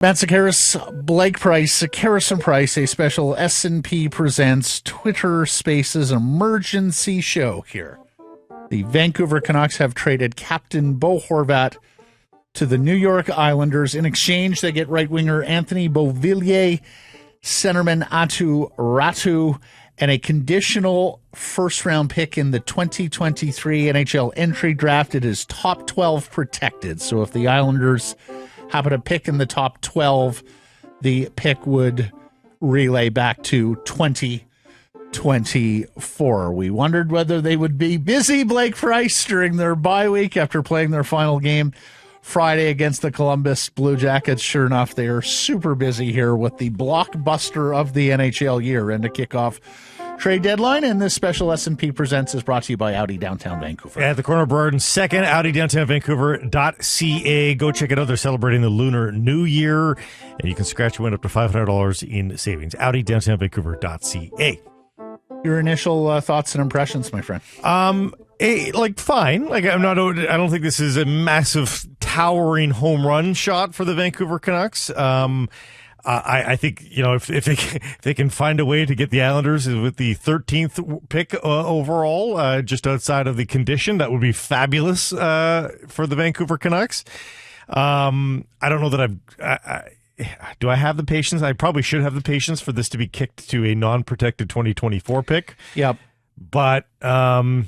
Matt Sekeres, Blake Price, Sekeres and Price, a special S&P Presents Twitter Spaces emergency show here. The Vancouver Canucks have traded captain Bo Horvat to the New York Islanders. In exchange, they get right winger Anthony Beauvillier, centerman Aatu, and a conditional first-round pick in the 2023 NHL entry draft. It is top 12 protected. So if the Islanders happen to pick in the top 12, the pick would relay back to 2024. We wondered whether they would be busy, Blake Price, during their bye week after playing their final game Friday against the Columbus Blue Jackets. Sure enough, they are super busy here with the blockbuster of the NHL year and to kick off trade deadline. And this special S&P Presents is brought to you by Audi Downtown Vancouver. At the corner of Broad and 2nd, AudiDowntownVancouver.ca. Go check it out. They're celebrating the Lunar New Year, and you can scratch and win up to $500 in savings. AudiDowntownVancouver.ca. Your initial thoughts and impressions, my friend? Fine. I don't think this is a massive, towering home run shot for the Vancouver Canucks. I think, if they can find a way to get the Islanders with the 13th pick overall, just outside of the condition, that would be fabulous for the Vancouver Canucks. I don't know that do I have the patience? I probably should have the patience for this to be kicked to a non-protected 2024 pick. Yep. But I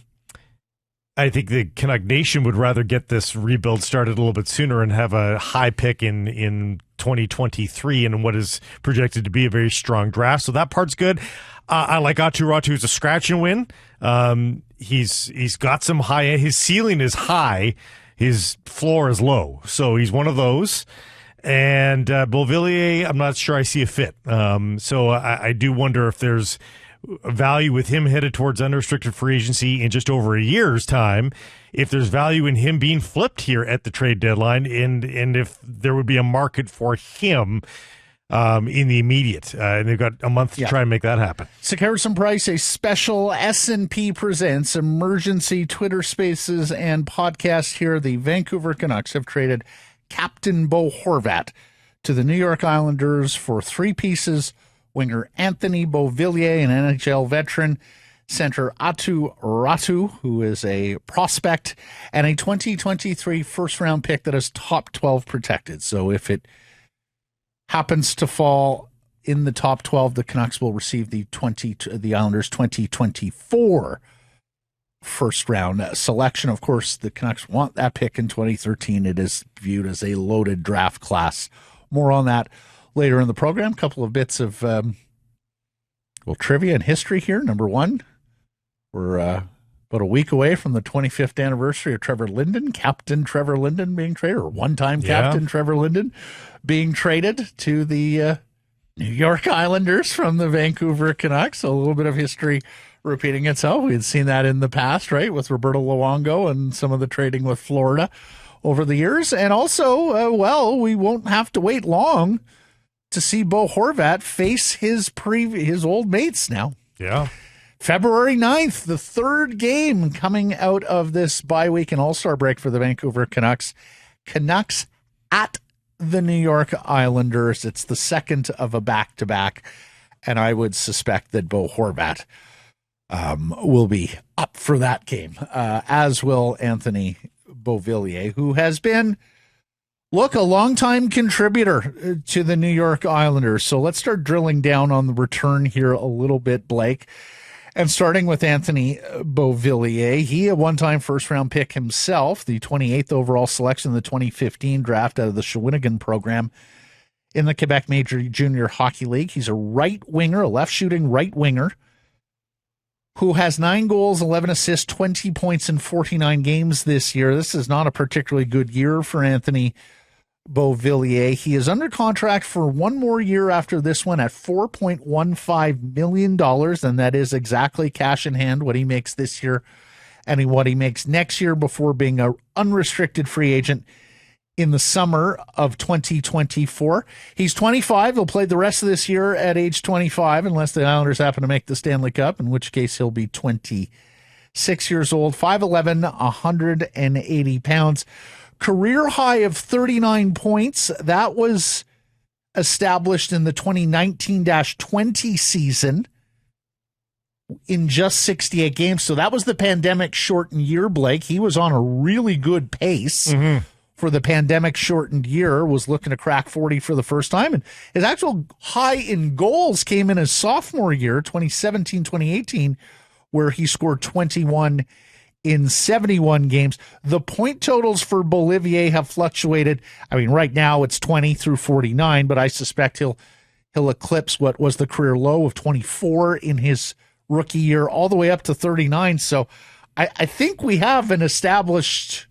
think the Canuck Nation would rather get this rebuild started a little bit sooner and have a high pick in 2023 in what is projected to be a very strong draft. So that part's good. I like Aatu. Who's a scratch and win. He's got some high. His ceiling is high. His floor is low. So he's one of those. And Beauvillier, I'm not sure I see a fit. So I do wonder if there's value with him headed towards unrestricted free agency in just over a year's time, if there's value in him being flipped here at the trade deadline, and if there would be a market for him in the immediate. And they've got a month to try and make that happen. Sekeres and Price, a special S&P Presents emergency Twitter Spaces and podcast here. The Vancouver Canucks have traded Captain Bo Horvat to the New York Islanders for 3 pieces: winger Anthony Beauvillier, an NHL veteran, center Aatu, who is a prospect, and a 2023 first-round pick that is top 12 protected. So if it happens to fall in the top 12, the Canucks will receive the Islanders 2024 first-round selection. Of course, the Canucks want that pick in 2013. It is viewed as a loaded draft class. More on that later in the program. A couple of bits of trivia and history here. Number one, we're about a week away from the 25th anniversary of Captain Trevor Linden being traded, or one-time Captain Trevor Linden being traded to the New York Islanders from the Vancouver Canucks. A little bit of history repeating itself. We had seen that in the past, right, with Roberto Luongo and some of the trading with Florida over the years. And also, we won't have to wait long to see Bo Horvat face his old mates now. Yeah. February 9th, the third game coming out of this bye week and all-star break for the Vancouver Canucks. Canucks at the New York Islanders. It's the second of a back-to-back, and I would suspect that Bo Horvat will be up for that game, as will Anthony Beauvillier, who has been a longtime contributor to the New York Islanders. So let's start drilling down on the return here a little bit, Blake. And starting with Anthony Beauvillier, he a one-time first-round pick himself, the 28th overall selection in the 2015 draft out of the Shawinigan program in the Quebec Major Junior Hockey League. He's a right winger, a left-shooting right winger, who has 9 goals, 11 assists, 20 points in 49 games this year. This is not a particularly good year for Anthony Beauvillier. He is under contract for one more year after this one at $4.15 million, and that is exactly cash in hand, what he makes this year and what he makes next year before being an unrestricted free agent in the summer of 2024. He's 25. He'll play the rest of this year at age 25, unless the Islanders happen to make the Stanley Cup, in which case he'll be 26 years old, 5'11", 180 pounds. Career high of 39 points. That was established in the 2019-20 season in just 68 games. So that was the pandemic-shortened year, Blake. He was on a really good pace for the pandemic-shortened year, was looking to crack 40 for the first time. And his actual high in goals came in his sophomore year, 2017-2018, where he scored 21 in 71 games. The point totals for Beauvillier have fluctuated. I mean, right now it's 20 through 49, but I suspect he'll eclipse what was the career low of 24 in his rookie year, all the way up to 39. So I think we have an established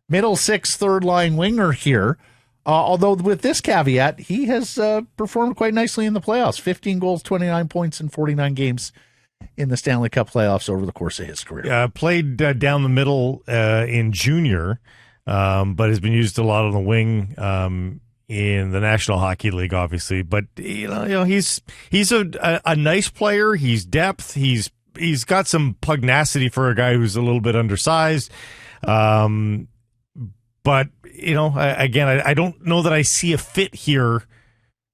middle six, third line winger here. Although with this caveat, he has performed quite nicely in the playoffs. 15 goals, 29 points in 49 games in the Stanley Cup playoffs over the course of his career. Played down the middle in junior, but has been used a lot on the wing in the National Hockey League, obviously. But you know, he's a nice player. He's depth. He's got some pugnacity for a guy who's a little bit undersized. But you know, I don't know that I see a fit here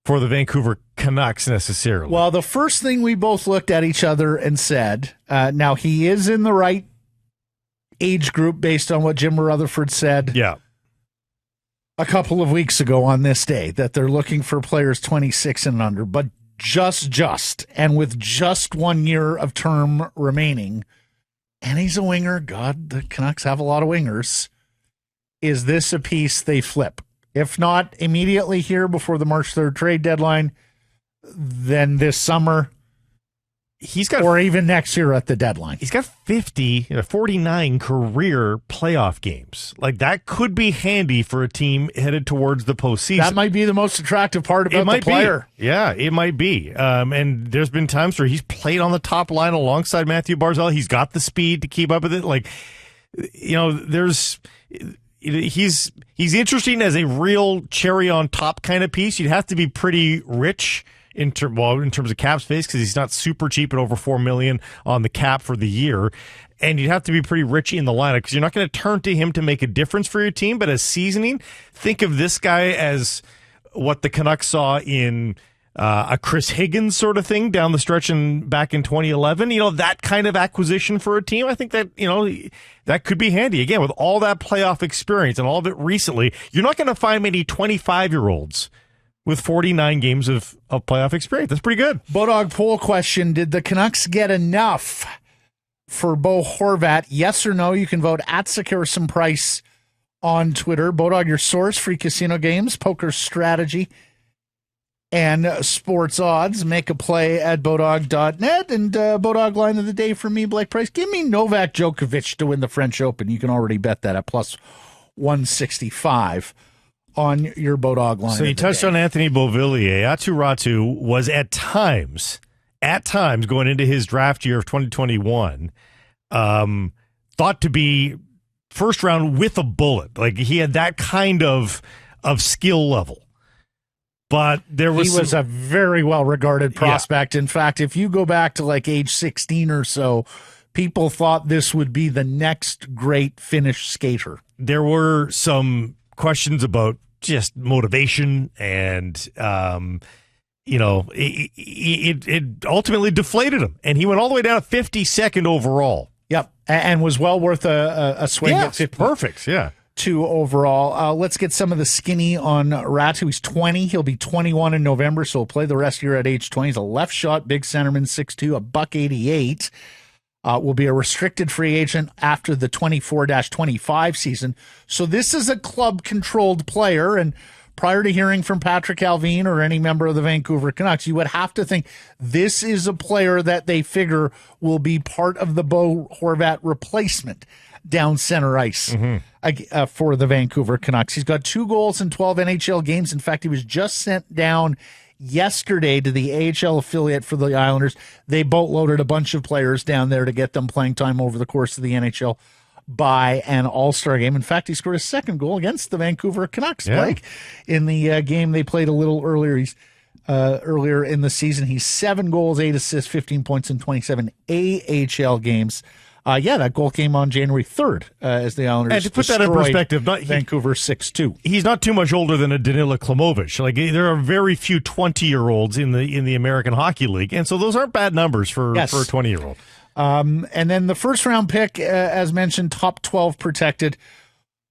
for the Vancouver Canucks necessarily. Well, the first thing we both looked at each other and said, now he is in the right age group based on what Jim Rutherford said. Yeah. A couple of weeks ago on this day, that they're looking for players 26 and under, but just, and with just 1 year of term remaining, and he's a winger. God, the Canucks have a lot of wingers. Is this a piece they flip? If not immediately here before the March 3rd trade deadline, then this summer, or even next year at the deadline. He's got 49 career playoff games. Like, that could be handy for a team headed towards the postseason. That might be the most attractive part about the player. Yeah, it might be. And there's been times where he's played on the top line alongside Matthew Barzal. He's got the speed to keep up with it. Like, you know, he's interesting as a real cherry on top kind of piece. You'd have to be pretty rich in terms of cap space, because he's not super cheap at over $4 million on the cap for the year, and you'd have to be pretty rich in the lineup, because you're not going to turn to him to make a difference for your team. But as seasoning, think of this guy as what the Canucks saw in a Chris Higgins sort of thing down the stretch and back in 2011. You know, that kind of acquisition for a team. I think that, you know, that could be handy. Again, with all that playoff experience and all of it recently, you're not going to find many 25-year-olds with 49 games of playoff experience. That's pretty good. Bodog poll question: did the Canucks get enough for Bo Horvat? Yes or no? You can vote at Sekeres Price on Twitter. Bodog, your source, free casino games, poker strategy, and sports odds. Make a play at Bodog.net. And Bodog line of the day for me, Blake Price. Give me Novak Djokovic to win the French Open. You can already bet that at plus 165 on your Bodog line. So you touched on Anthony Beauvillier. Aatu Raty was at times going into his draft year of 2021, thought to be first round with a bullet. Like, he had that kind of skill level. But he was a very well-regarded prospect. Yeah. In fact, if you go back to like age 16 or so, people thought this would be the next great Finnish skater. There were some questions about just motivation, and you know, it ultimately deflated him, and he went all the way down to 52nd overall. Yep, and was well worth a swing at 50. Perfect, yeah. 2 overall. Let's get some of the skinny on Raty. He's 20. He'll be 21 in November, so he'll play the rest of the year at age 20. He's a left shot, big centerman, 6'2", $188. Will be a restricted free agent after the 24-25 season. So this is a club-controlled player, and prior to hearing from Patrick Alvin or any member of the Vancouver Canucks, you would have to think this is a player that they figure will be part of the Bo Horvat replacement down center ice for the Vancouver Canucks. He's got 2 goals in 12 NHL games. In fact, he was just sent down yesterday to the AHL affiliate for the Islanders. They boatloaded a bunch of players down there to get them playing time over the course of the NHL by an all-star game. In fact, he scored a second goal against the Vancouver Canucks, Blake, in the game they played a little earlier. He's earlier in the season. He's 7 goals, 8 assists, 15 points in 27 AHL games. Yeah, that goal came on January 3rd as the Islanders And to put that in perspective, Vancouver 6-2. He's not too much older than a Danila Klimovich. Like, there are very few 20-year-olds in the American Hockey League, and so those aren't bad numbers for a 20-year-old. And then the first round pick, as mentioned, top 12 protected.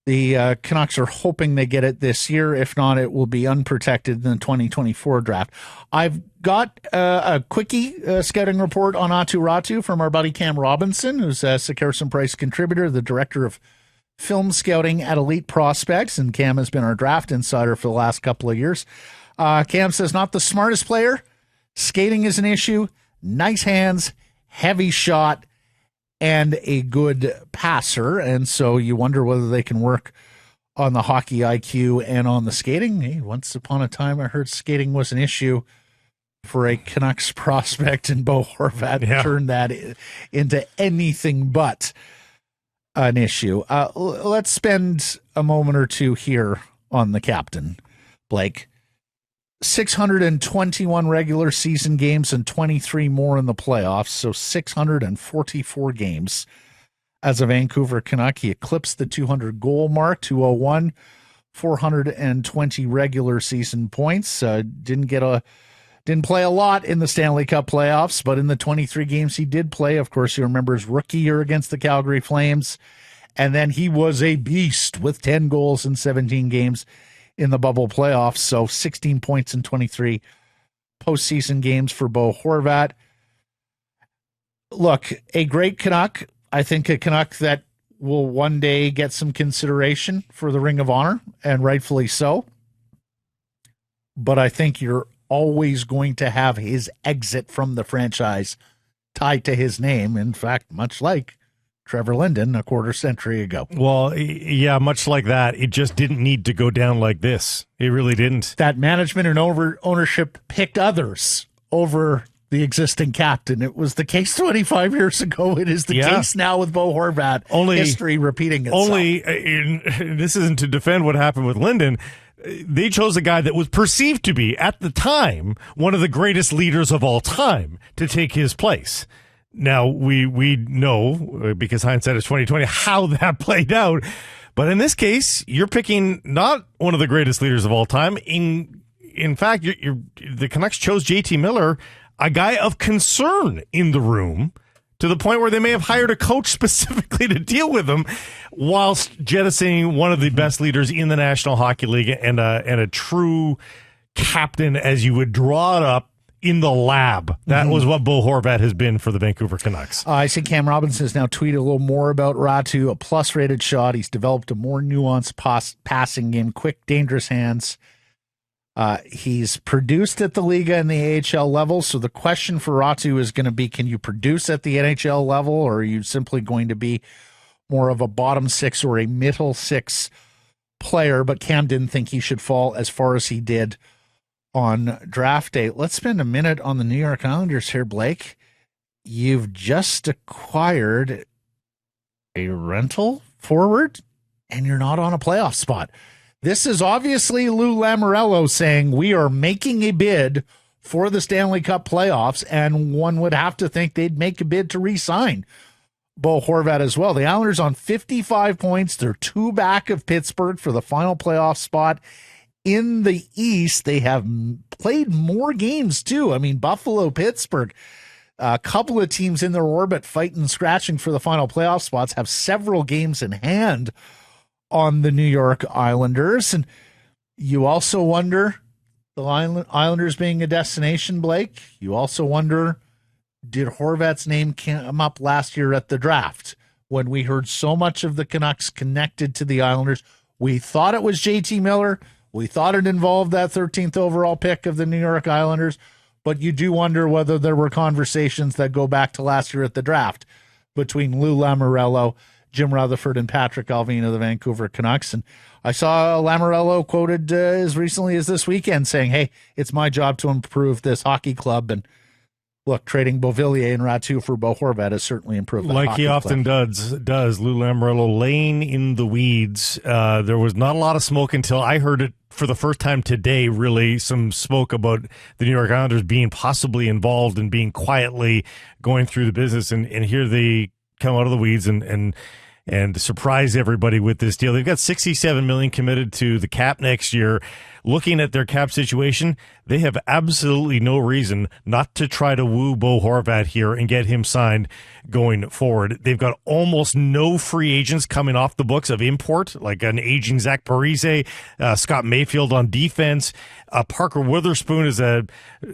The Canucks are hoping they get it this year. If not, it will be unprotected in the 2024 draft. I've got a quickie scouting report on Aatu from our buddy Cam Robinson, who's a Sekeres and Price contributor, the director of film scouting at Elite Prospects, and Cam has been our draft insider for the last couple of years. Cam says, not the smartest player. Skating is an issue. Nice hands, heavy shot, and a good passer. And so you wonder whether they can work on the hockey IQ and on the skating. Hey, once upon a time, I heard skating was an issue for a Canucks prospect, and Bo Horvat turned that into anything but an issue. Let's spend a moment or two here on the captain, Blake. 621 regular season games and 23 more in the playoffs, so 644 games as a Vancouver Canuck. He eclipsed the 200 goal mark, 201, 420 regular season points. Didn't play a lot in the Stanley Cup playoffs, but in the 23 games he did play, of course, you remember his rookie year against the Calgary Flames, and then he was a beast with 10 goals in 17 games in the bubble playoffs, so 16 points in 23 postseason games for Bo Horvat. Look, a great Canuck. I think a Canuck that will one day get some consideration for the Ring of Honor, and rightfully so. But I think you're always going to have his exit from the franchise tied to his name. In fact, much like Trevor Linden a quarter century ago. Well, yeah, much like that. It just didn't need to go down like this. It really didn't. That management and ownership picked others over the existing captain. It was the case 25 years ago. It is the case now with Bo Horvat. History repeating itself. This isn't to defend what happened with Linden. They chose a guy that was perceived to be, at the time, one of the greatest leaders of all time to take his place. Now, we know, because hindsight is 2020, how that played out. But in this case, you're picking not one of the greatest leaders of all time. In fact, the Canucks chose JT Miller, a guy of concern in the room, to the point where they may have hired a coach specifically to deal with him, whilst jettisoning one of the best leaders in the National Hockey League and a true captain as you would draw it up in the lab. That was what Bo Horvat has been for the Vancouver Canucks. I see Cam Robinson has now tweeted a little more about Raty, a plus-rated shot. He's developed a more nuanced passing game, quick, dangerous hands. He's produced at the Liga and the AHL level, so the question for Raty is going to be, can you produce at the NHL level, or are you simply going to be more of a bottom six or a middle six player? But Cam didn't think he should fall as far as he did on draft day. Let's spend a minute on the New York Islanders here, Blake. You've just acquired a rental forward, and you're not on a playoff spot. This is obviously Lou Lamoriello saying we are making a bid for the Stanley Cup playoffs, and one would have to think they'd make a bid to re-sign Bo Horvat as well. The Islanders on 55 points. They're 2 back of Pittsburgh for the final playoff spot. In the East, they have played more games, too. I mean, Buffalo, Pittsburgh, a couple of teams in their orbit fighting, scratching for the final playoff spots, have several games in hand on the New York Islanders. And you also wonder, the Islanders being a destination, Blake, you also wonder, did Horvat's name come up last year at the draft when we heard so much of the Canucks connected to the Islanders? We thought it was JT Miller. We thought it involved that 13th overall pick of the New York Islanders, but you do wonder whether there were conversations that go back to last year at the draft between Lou Lamoriello, Jim Rutherford, and Patrick Allvin of the Vancouver Canucks. And I saw Lamoriello quoted as recently as this weekend saying, hey, it's my job to improve this hockey club. And look, trading Beauvillier and Raty for Bo Horvat has certainly improved that like he often club. does. Lou Lamoriello laying in the weeds. There was not a lot of smoke until I heard it for the first time today, really, some smoke about the New York Islanders being possibly involved and being quietly going through the business. And here they come out of the weeds and surprise everybody with this deal. They've got $67 million committed to the cap next year. Looking at their cap situation, they have absolutely no reason not to try to woo Bo Horvat here and get him signed going forward. They've got almost no free agents coming off the books of import, like an aging Zach Parise, Scott Mayfield on defense. Parker Witherspoon is a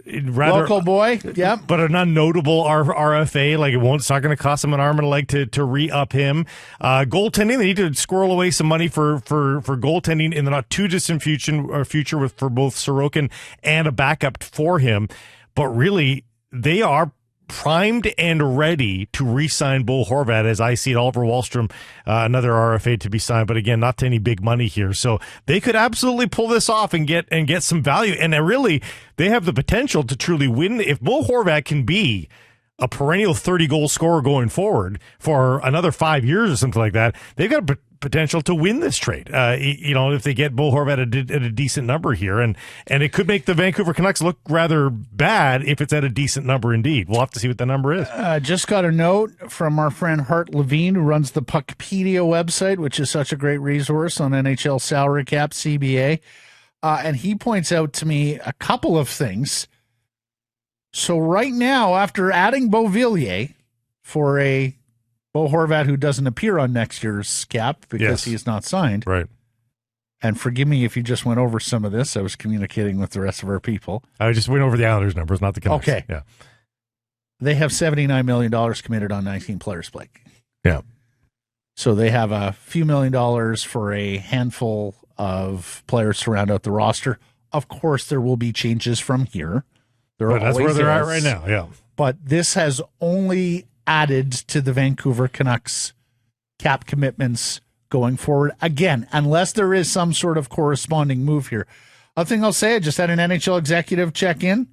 rather local boy, yeah, but an unnotable RFA. Like it's not going to cost them an arm and a leg to re-up him. Goaltending, they need to squirrel away some money for goaltending in the not too distant future for both Sorokin and a backup for him. But really, they are primed and ready to re-sign Bo Horvat, as I see it. Oliver Wahlstrom, another RFA to be signed, but again, not to any big money here. So they could absolutely pull this off and get some value. And really, they have the potential to truly win. If Bo Horvat can be a perennial 30-goal scorer going forward for another 5 years or something like that, they've got potential to win this trade. If they get Bo Horvat at a decent number here, and it could make the Vancouver Canucks look rather bad if it's at a decent number indeed. We'll have to see what the number is. Just got a note from our friend Hart Levine, who runs the Puckpedia website, which is such a great resource on NHL salary cap, CBA. And he points out to me a couple of things. So right now, after adding Beauvillier for a Bo Horvat who doesn't appear on next year's cap because he is not signed. Right. And forgive me if you just went over some of this. I was communicating with the rest of our people. I just went over the Islanders numbers, not the Canucks. Okay. Yeah. They have $79 million committed on 19 players, Blake. Yeah. So they have a few $1 million for a handful of players to round out the roster. Of course, there will be changes from here. But that's where they're at right now, yeah. But this has only added to the Vancouver Canucks cap commitments going forward. Again, unless there is some sort of corresponding move here. Other thing I'll say, I just had an NHL executive check in.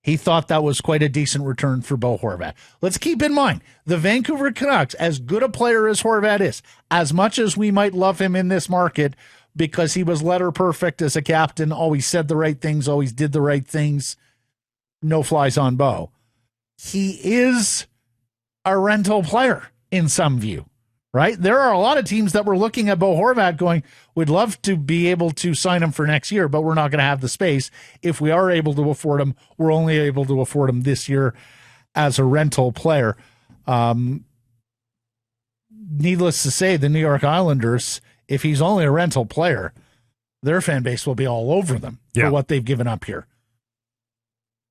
He thought that was quite a decent return for Bo Horvat. Let's keep in mind, the Vancouver Canucks, as good a player as Horvat is, as much as we might love him in this market because he was letter perfect as a captain, always said the right things, always did the right things, no flies on Bo. He is a rental player in some view, right? There are a lot of teams that were looking at Bo Horvat going, we'd love to be able to sign him for next year, but we're not going to have the space. If we are able to afford him, we're only able to afford him this year as a rental player. Needless to say, the New York Islanders, if he's only a rental player, their fan base will be all over them for what they've given up here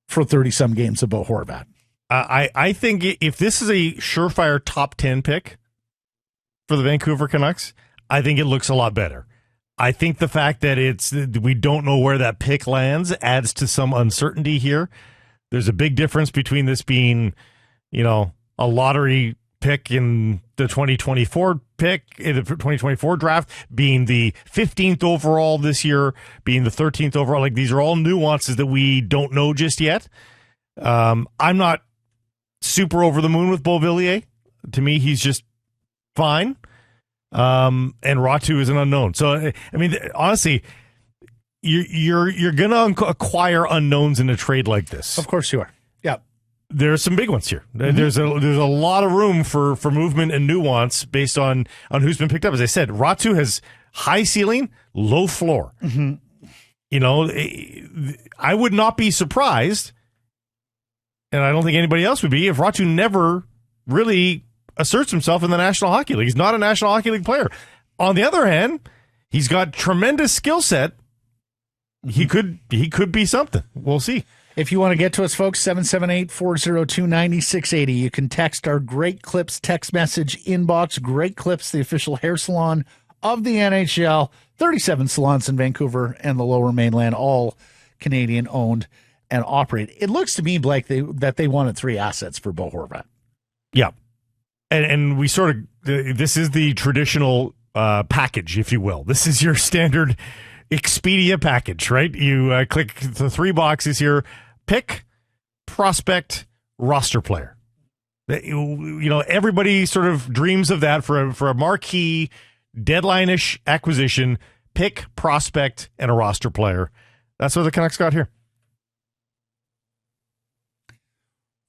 for 30-some games of Bo Horvat. I think if this is a surefire top 10 pick for the Vancouver Canucks, I think it looks a lot better. I think the fact that we don't know where that pick lands adds to some uncertainty here. There's a big difference between this being, a lottery pick in the 2024 pick, in the 2024 draft, being the 15th overall this year, being the 13th overall. Like, these are all nuances that we don't know just yet. I'm not super over the moon with Beauvillier. To me, he's just fine. And Raty is an unknown. So, I mean, honestly, you're going to acquire unknowns in a trade like this. Of course you are. Yeah. There's some big ones here. Mm-hmm. There's a lot of room for movement and nuance based on who's been picked up. As I said, Raty has high ceiling, low floor. Mm-hmm. I would not be surprised, and I don't think anybody else would be, if Raty never really asserts himself in the National Hockey League. He's not a National Hockey League player. On the other hand, he's got tremendous skill set. He could be something. We'll see. If you want to get to us, folks, 778-402-9680. You can text our Great Clips text message inbox. Great Clips, the official hair salon of the NHL. 37 salons in Vancouver and the Lower Mainland, all Canadian owned and operated. It looks to me, Blake, that they wanted 3 assets for Bo Horvat. Yeah. And we sort of, this is the traditional package, if you will. This is your standard Expedia package, right? You click the 3 boxes here: pick, prospect, roster player. Everybody sort of dreams of that for a marquee, deadline-ish acquisition: pick, prospect, and a roster player. That's what the Canucks got here.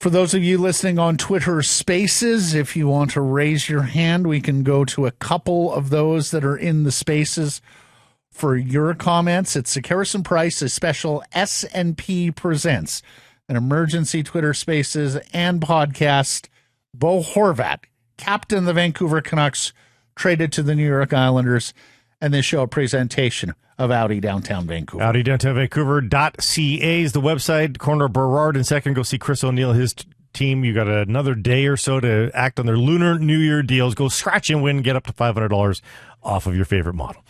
For those of you listening on Twitter Spaces, if you want to raise your hand, we can go to a couple of those that are in the Spaces for your comments. It's Sekeres and Price, a special S&P Presents, an emergency Twitter Spaces and podcast. Bo Horvat, captain of the Vancouver Canucks, traded to the New York Islanders, and this show a presentation of Audi Downtown Vancouver. AudiDowntownVancouver.ca is the website. Corner of Burrard and second. Go see Chris O'Neill, his team. You got another day or so to act on their Lunar New Year deals. Go scratch and win. Get up to $500 off of your favorite model.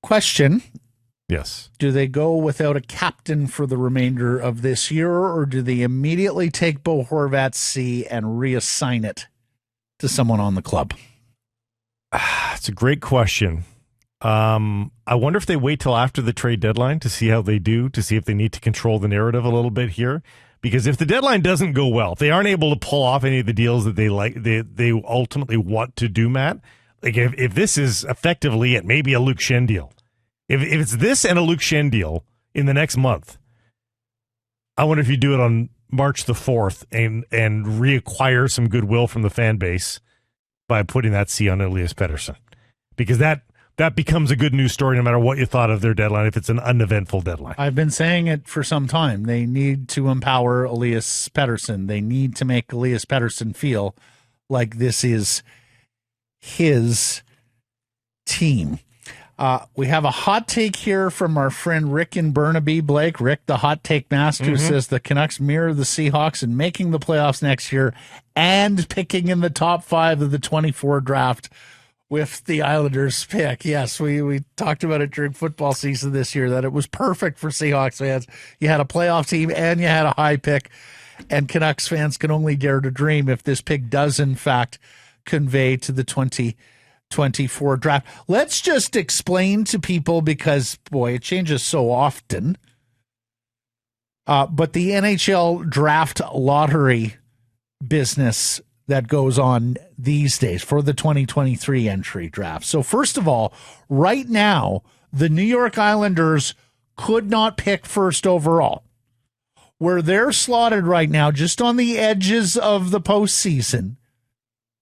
Question. Yes. Do they go without a captain for the remainder of this year, or do they immediately take Bo Horvat's C and reassign it to someone on the club? It's a great question. I wonder if they wait till after the trade deadline to see how they do, to see if they need to control the narrative a little bit here. Because if the deadline doesn't go well, if they aren't able to pull off any of the deals that they ultimately want to do, Matt, like if this is effectively it, maybe a Luke Shen deal. If it's this and a Luke Shen deal in the next month, I wonder if you do it on March the 4th and reacquire some goodwill from the fan base by putting that C on Elias Pettersson. Because that becomes a good news story no matter what you thought of their deadline, if it's an uneventful deadline. I've been saying it for some time. They need to empower Elias Pettersson. They need to make Elias Pettersson feel like this is his team. We have a hot take here from our friend Rick in Burnaby. Blake, Rick, the hot take master, says the Canucks mirror the Seahawks in making the playoffs next year and picking in the top 5 of the 24 draft with the Islanders pick. Yes, we talked about it during football season this year, that it was perfect for Seahawks fans. You had a playoff team and you had a high pick, and Canucks fans can only dare to dream if this pick does in fact convey to the 2024 draft. Let's just explain to people, because boy, it changes so often. But the NHL draft lottery business that goes on these days for the 2023 entry draft. So first of all, right now, the New York Islanders could not pick first overall. Where they're slotted right now, just on the edges of the postseason. In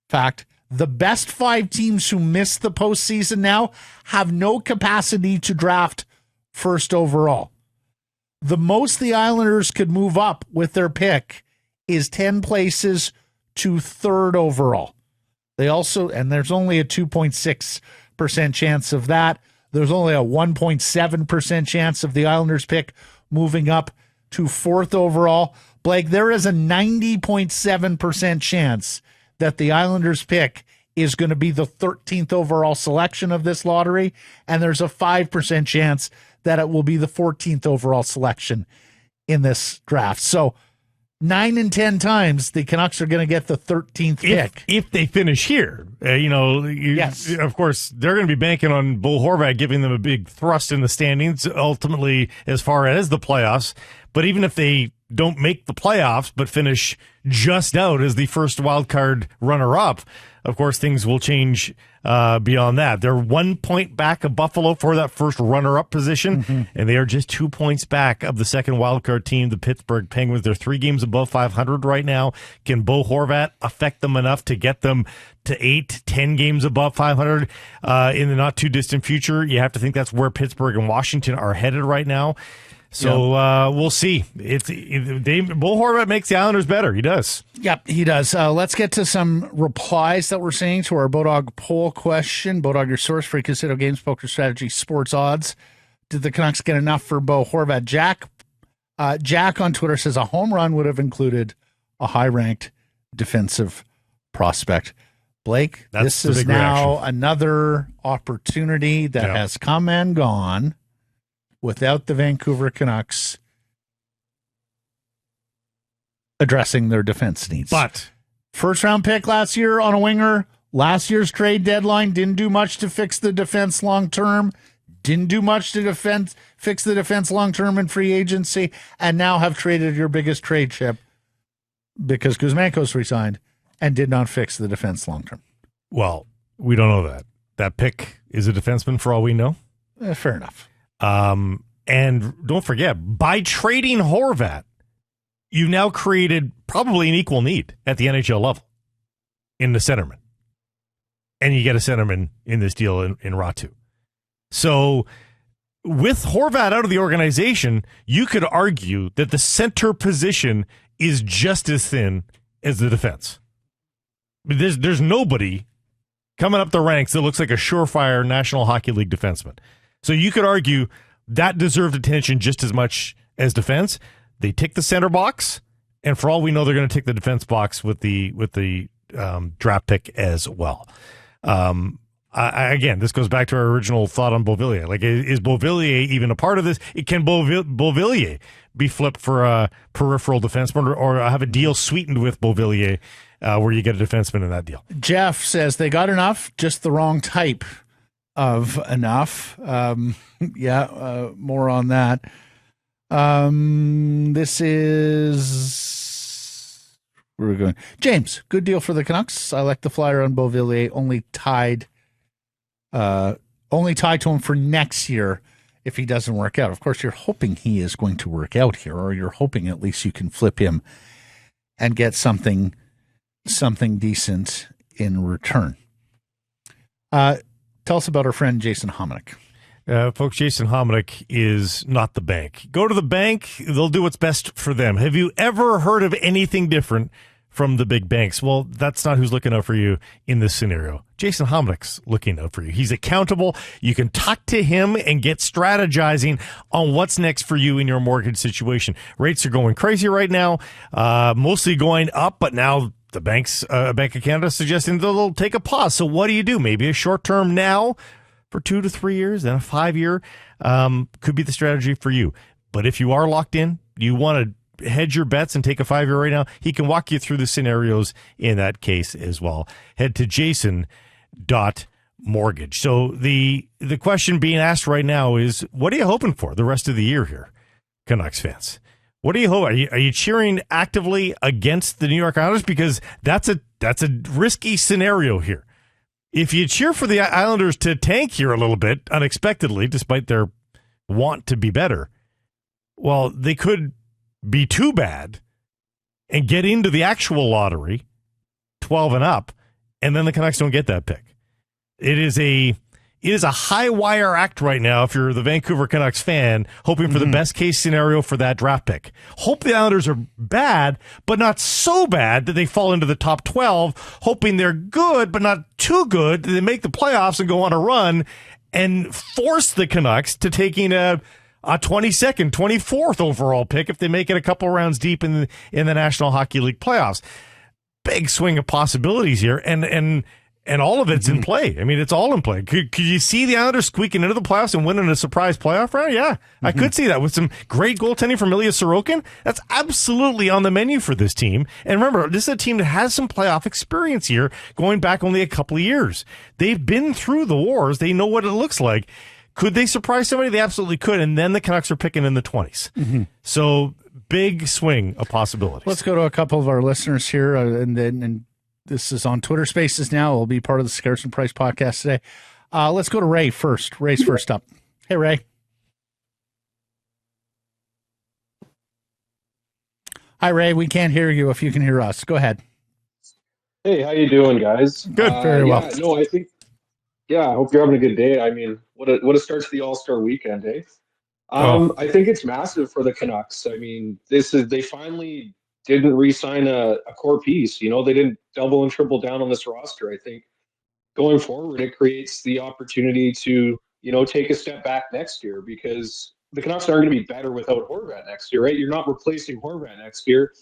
fact, the best 5 teams who missed the postseason now have no capacity to draft first overall. The most the Islanders could move up with their pick is 10 places to 3rd overall. They also, and there's only a 2.6% chance of that. There's only a 1.7% chance of the Islanders pick moving up to 4th overall. Blake, there is a 90.7% chance that the Islanders pick is going to be the 13th overall selection of this lottery, and there's a 5% chance that it will be the 14th overall selection in this draft. So 9 in 10 times the Canucks are going to get the 13th pick. If they finish here. Yes. Of course, they're going to be banking on Bo Horvat giving them a big thrust in the standings, ultimately as far as the playoffs. But even if they don't make the playoffs but finish just out as the first wild card runner-up, of course, things will change beyond that. They're 1 point back of Buffalo for that first runner-up position, and they are just 2 points back of the second wildcard team, the Pittsburgh Penguins. They're 3 games above 500 right now. Can Bo Horvat affect them enough to get them to 8-10 games above 500 in the not-too-distant future? You have to think that's where Pittsburgh and Washington are headed right now. So we'll see. Bo Horvat makes the Islanders better. He does. Yep, he does. Let's get to some replies that we're seeing to our Bodog poll question. Bodog, your source for Casino Games, Poker Strategy, Sports Odds. Did the Canucks get enough for Bo Horvat? Jack on Twitter says a home run would have included a high-ranked defensive prospect. Blake, this is now another opportunity that has come and gone without the Vancouver Canucks addressing their defense needs. But first round pick last year on a winger, last year's trade deadline didn't do much to fix the defense long term, didn't do much to fix the defense long term in free agency, and now have traded your biggest trade chip because Kuzmenko's resigned and did not fix the defense long term. Well, we don't know that. That pick is a defenseman for all we know. Fair enough. And don't forget, by trading Horvat, you've now created probably an equal need at the NHL level in the centerman. And you get a centerman in this deal in Raty. So with Horvat out of the organization, you could argue that the center position is just as thin as the defense. There's nobody coming up the ranks that looks like a surefire National Hockey League defenseman. So you could argue that deserved attention just as much as defense. They tick the center box, and for all we know, they're going to tick the defense box with the draft pick as well. Again, this goes back to our original thought on Beauvillier. Like, is Beauvillier even a part of this? Can Beauvillier be flipped for a peripheral defenseman or have a deal sweetened with Beauvillier where you get a defenseman in that deal? Jeff says they got enough, just the wrong type of enough. More on that. This is where we're going. James, good deal for the Canucks. I like the flyer on Beauvillier. Only tied to him for next year if he doesn't work out. Of course, you're hoping he is going to work out here, or you're hoping at least you can flip him and get something decent in return. Tell us about our friend Jason Hominick. Folks, Jason Hominick is not the bank. Go to the bank, they'll do what's best for them. Have you ever heard of anything different from the big banks? Well, that's not who's looking out for you in this scenario. Jason Hominick's looking out for you. He's accountable. You can talk to him and get strategizing on what's next for you in your mortgage situation. Rates are going crazy right now, mostly going up, but now the banks, Bank of Canada, suggesting they'll take a pause. So what do you do? Maybe a short term now for 2 to 3 years, then a 5-year could be the strategy for you. But if you are locked in, you want to hedge your bets and take a 5-year right now, he can walk you through the scenarios in that case as well. Head to jason.mortgage. So the question being asked right now is, what are you hoping for the rest of the year here, Canucks fans? What do you hope? Are you cheering actively against the New York Islanders? Because that's a risky scenario here. If you cheer for the Islanders to tank here a little bit unexpectedly, despite their want to be better, well, they could be too bad and get into the actual lottery, 12 and up, and then the Canucks don't get that pick. It is a high wire act right now if you're the Vancouver Canucks fan, hoping for the best case scenario for that draft pick. Hope the Islanders are bad, but not so bad that they fall into the top 12, hoping they're good, but not too good that they make the playoffs and go on a run and force the Canucks to taking a 22nd, 24th overall pick if they make it a couple rounds deep in the National Hockey League playoffs. Big swing of possibilities here, and all of it's in play. I mean, it's all in play. Could you see the Islanders squeaking into the playoffs and winning a surprise playoff round? Yeah, I could see that with some great goaltending from Ilya Sorokin. That's absolutely on the menu for this team. And remember, this is a team that has some playoff experience here, going back only a couple of years. They've been through the wars. They know what it looks like. Could they surprise somebody? They absolutely could. And then the Canucks are picking in the 20s. So big swing of possibilities. Let's go to a couple of our listeners here. And this is on Twitter Spaces now. It'll be part of the Sekeres and Price podcast today. Let's go to Ray first. Ray's first up. Hey, Ray. Hi, Ray. We can't hear you if you can hear us. Go ahead. Hey, how you doing, guys? Good. Very well. No, I think, I hope you're having a good day. I mean, what a start to the All-Star weekend, eh? I think it's massive for the Canucks. I mean, they finally didn't re-sign a core piece. You know, they didn't double and triple down on this roster. I think going forward, it creates the opportunity to, take a step back next year, because the Canucks aren't going to be better without Horvat next year, right? You're not replacing Horvat next year.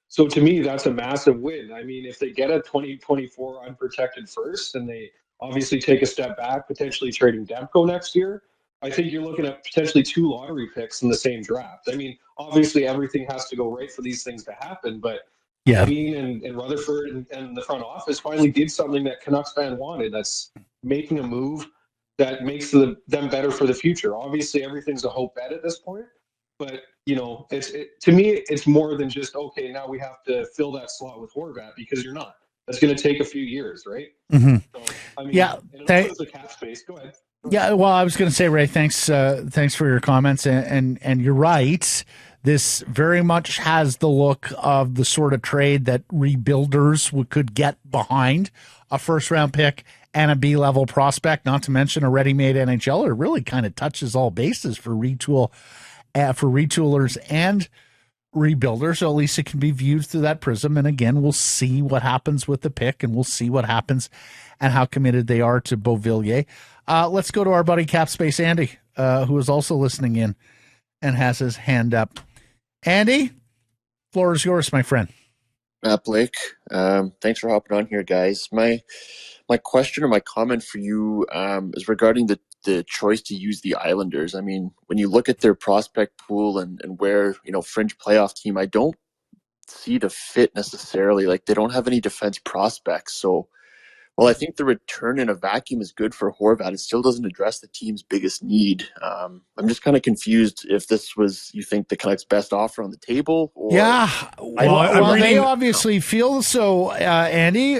So to me, that's a massive win. I mean, if they get a 2024 unprotected first and they obviously take a step back, potentially trading Demko next year, I think you're looking at potentially 2 lottery picks in the same draft. I mean, obviously everything has to go right for these things to happen, but Dean and Rutherford and the front office finally did something that Canucks fan wanted. That's making a move that makes them better for the future. Obviously everything's a hope bet at this point, but to me, it's more than just, okay, now we have to fill that slot with Horvat, because you're not. That's going to take a few years, right? Mm-hmm. So, I mean, yeah. the cap space. Go ahead. Yeah, well, I was going to say, Ray, thanks for your comments, and you're right. This very much has the look of the sort of trade that rebuilders could get behind: a first round pick and a B level prospect, not to mention a ready made NHLer. It really kind of touches all bases for retoolers and rebuilder, so at least it can be viewed through that prism. And again, we'll see what happens with the pick, and we'll see what happens and how committed they are to Beauvillier. Let's go to our buddy Capspace Andy, who is also listening in and has his hand up. Andy, floor is yours, my friend. Blake, thanks for hopping on here, guys. My question or my comment for you is regarding the choice to use the Islanders. I mean, when you look at their prospect pool and where, fringe playoff team, I don't see the fit necessarily. Like, they don't have any defense prospects. So, well, I think the return in a vacuum is good for Horvat. It still doesn't address the team's biggest need. I'm just kind of confused if this was, you think, the Canucks' best offer on the table? Or... Yeah, well, they obviously feel so, Andy.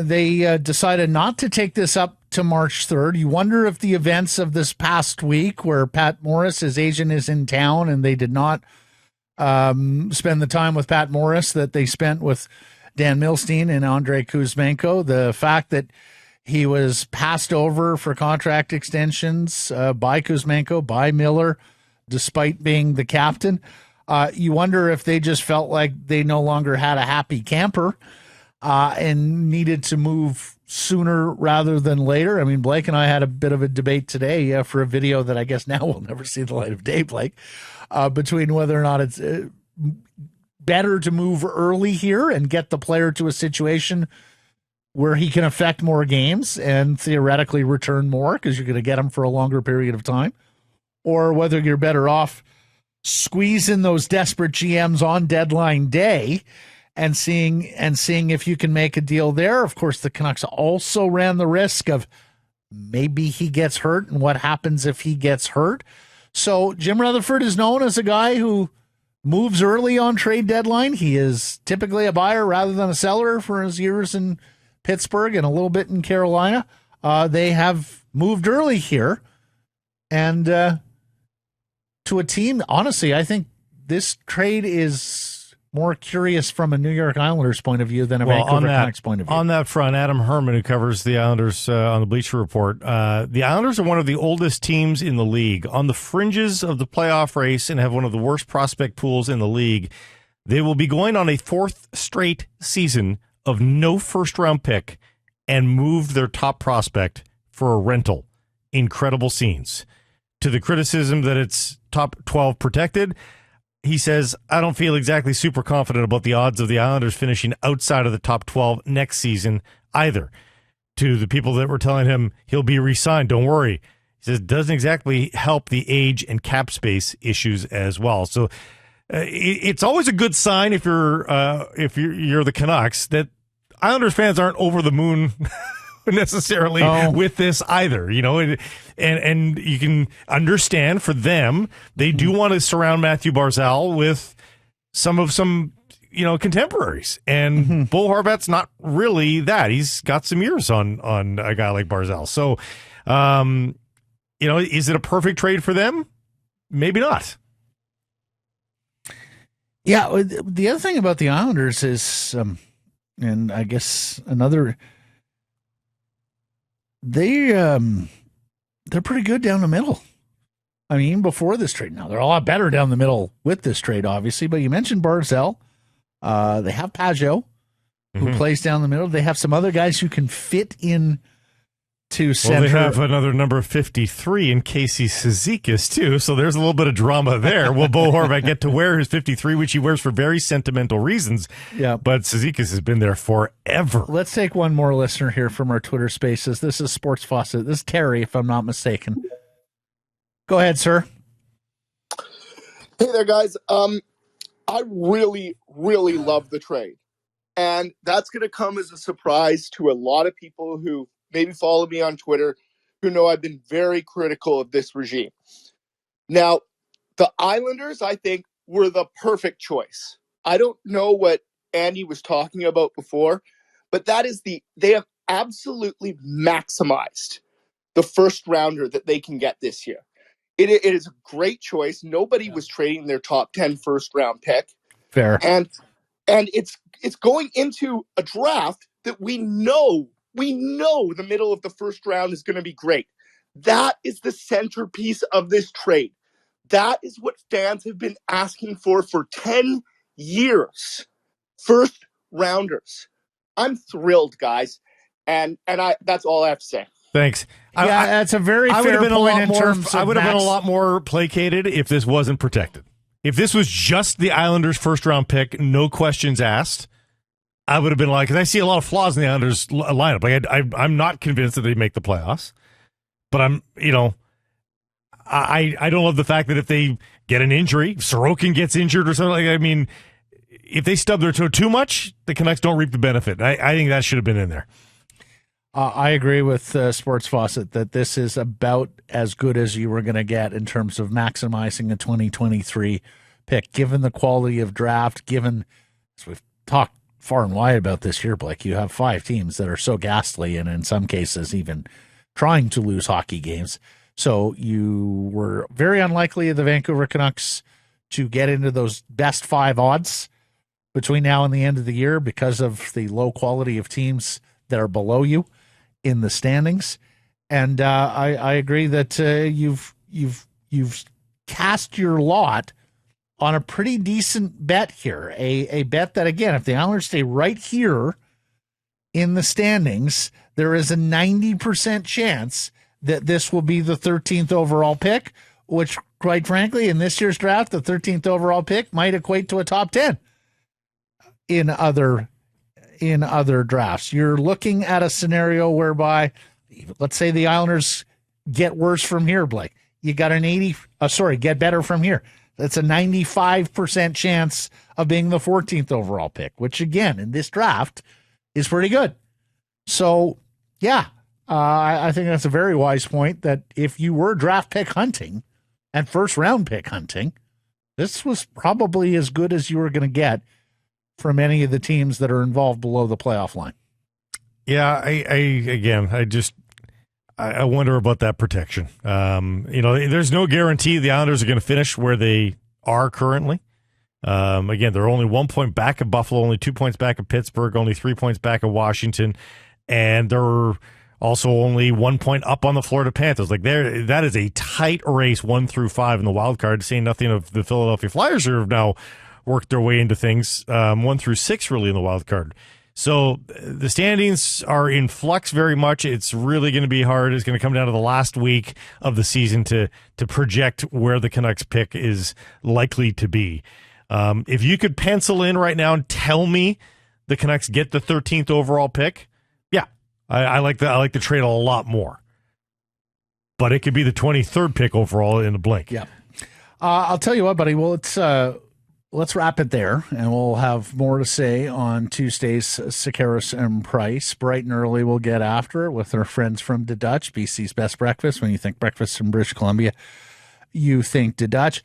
They decided not to take this up to March 3rd. You wonder if the events of this past week, where Pat Morris, his agent, is in town, and they did not spend the time with Pat Morris that they spent with Dan Milstein and Andrei Kuzmenko. The fact that he was passed over for contract extensions by Kuzmenko, by Miller, despite being the captain. You wonder if they just felt like they no longer had a happy camper and needed to move sooner rather than later. I mean, Blake and I had a bit of a debate today for a video that I guess now will never see the light of day, Blake, between whether or not it's better to move early here and get the player to a situation where he can affect more games and theoretically return more because you're going to get him for a longer period of time, or whether you're better off squeezing those desperate GMs on deadline day and seeing if you can make a deal there. Of course, the Canucks also ran the risk of maybe he gets hurt, and what happens if he gets hurt. So Jim Rutherford is known as a guy who moves early on trade deadline. He is typically a buyer rather than a seller for his years in Pittsburgh and a little bit in Carolina. They have moved early here, and to a team, honestly, I think this trade is more curious from a New York Islanders point of view than a Vancouver Canucks point of view. On that front, Adam Herman, who covers the Islanders on the Bleacher Report, the Islanders are one of the oldest teams in the league, on the fringes of the playoff race, and have one of the worst prospect pools in the league. They will be going on a fourth straight season of no first-round pick and moved their top prospect for a rental. Incredible scenes. To the criticism that it's top 12 protected, he says, I don't feel exactly super confident about the odds of the Islanders finishing outside of the top 12 next season either. To the people that were telling him he'll be re-signed, don't worry. He says, doesn't exactly help the age and cap space issues as well. So it's always a good sign if you're the Canucks that Islanders fans aren't over the moon necessarily with this either, and you can understand for them, they do want to surround Matthew Barzal with some contemporaries, and Bo Horvat's not really that. He's got some years on a guy like Barzal. So, is it a perfect trade for them? Maybe not. Yeah. The other thing about the Islanders is, and I guess they're pretty good down the middle. I mean, before this trade, now they're a lot better down the middle with this trade, obviously. But you mentioned Barzal. They have Pajot, who plays down the middle. They have some other guys who can fit in to center. Well, they have another number 53 in Casey Sekeres, too, so there's a little bit of drama there. Will Bo Horvat get to wear his 53, which he wears for very sentimental reasons? Yeah. But Sekeres has been there forever. Let's take one more listener here from our Twitter Spaces. This is Sports Faucet. This is Terry, if I'm not mistaken. Go ahead, sir. Hey there, guys. I really, really love the trade. And that's going to come as a surprise to a lot of people who maybe follow me on Twitter, who know I've been very critical of this regime. Now, the Islanders, I think, were the perfect choice. I don't know what Andy was talking about before, but they have absolutely maximized the first rounder that they can get this year. It is a great choice. Nobody was trading their top 10 first round pick. Fair. And it's going into a draft that we know the middle of the first round is going to be great. That is the centerpiece of this trade. That is what fans have been asking for 10 years. First rounders. I'm thrilled, guys. And that's all I have to say. Thanks. That's a very fair point in terms of I would have been a Max. lot more placated if this wasn't protected. If this was just the Islanders' first-round pick, no questions asked, I would have been like, because I see a lot of flaws in the Islanders lineup. Like I'm not convinced that they make the playoffs, but I don't love the fact that if they get an injury, Sorokin gets injured or something. I mean, if they stub their toe too much, the Canucks don't reap the benefit. I think that should have been in there. I agree with Sports Faucet that this is about as good as you were going to get in terms of maximizing a 2023 pick, given the quality of draft, given, as we've talked far and wide about this year, Blake, you have 5 teams that are so ghastly and in some cases even trying to lose hockey games. So you were very unlikely, the Vancouver Canucks, to get into those best 5 odds between now and the end of the year because of the low quality of teams that are below you in the standings. And I agree that you've cast your lot on a pretty decent bet here. A bet that, again, if the Islanders stay right here in the standings, there is a 90% chance that this will be the 13th overall pick, which, quite frankly, in this year's draft, the 13th overall pick might equate to a top 10 in other drafts. You're looking at a scenario whereby, let's say the Islanders get worse from here, Blake. You got an get better from here. That's a 95% chance of being the 14th overall pick, which again, in this draft is pretty good. So yeah, I think that's a very wise point that if you were draft pick hunting and first round pick hunting, this was probably as good as you were going to get from any of the teams that are involved below the playoff line. Yeah, I wonder about that protection. There's no guarantee the Islanders are going to finish where they are currently. Again, they're only 1 point back of Buffalo, only 2 points back of Pittsburgh, only 3 points back of Washington, and they're also only 1 point up on the Florida Panthers. Like that is a tight race 1 through 5 in the wild card. Saying nothing of the Philadelphia Flyers, who have now worked their way into things 1 through 6 really in the wild card. So the standings are in flux very much. It's really going to be hard. It's going to come down to the last week of the season to project where the Canucks pick is likely to be. If you could pencil in right now and tell me the Canucks get the 13th overall pick, yeah, I like the trade a lot more. But it could be the 23rd pick overall in a blink. Yeah. I'll tell you what, buddy. Well, let's wrap it there, and we'll have more to say on Tuesday's Sekeres and Price. Bright and early, we'll get after it with our friends from De Dutch, BC's best breakfast. When you think breakfast in British Columbia, you think De Dutch.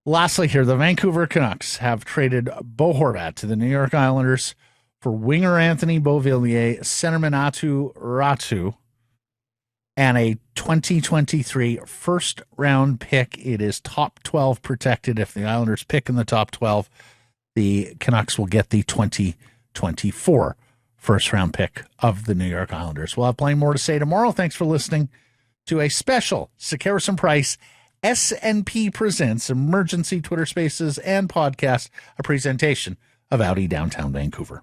Lastly here, the Vancouver Canucks have traded Bo Horvat to the New York Islanders for winger Anthony Beauvillier, centerman Aatu, and a 2023 first-round pick. It is top 12 protected. If the Islanders pick in the top 12, the Canucks will get the 2024 first-round pick of the New York Islanders. We'll have plenty more to say tomorrow. Thanks for listening to a special Sekeres and Price SNP Presents Emergency Twitter Spaces and Podcast, a presentation of Audi Downtown Vancouver.